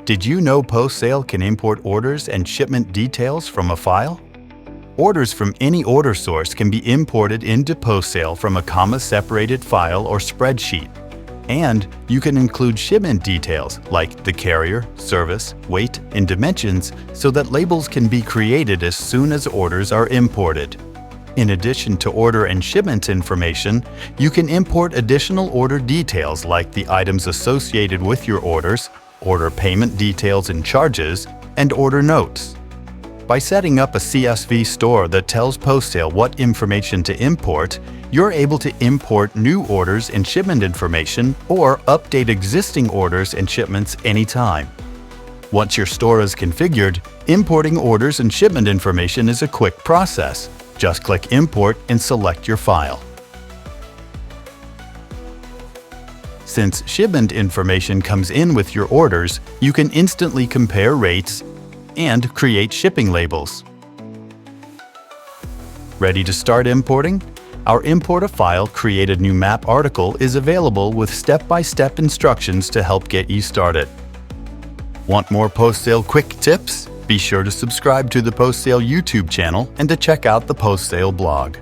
Did you know Postsale can import orders and shipment details from a file? Orders from any order source can be imported into Postsale from a comma-separated file or spreadsheet. And you can include shipment details like the carrier, service, weight, and dimensions so that labels can be created as soon as orders are imported. In addition to order and shipment information, you can import additional order details like the items associated with your orders, order payment details and charges, and order notes. By setting up a CSV store that tells Postsale what information to import, you're able to import new orders and shipment information or update existing orders and shipments anytime. Once your store is configured, importing orders and shipment information is a quick process. Just click Import and select your file. Since shipment information comes in with your orders, you can instantly compare rates and create shipping labels. Ready to start importing? Our Import a File, Create a New Map article is available with step-by-step instructions to help get you started. Want more Postsale quick tips? Be sure to subscribe to the Postsale YouTube channel and to check out the Postsale blog.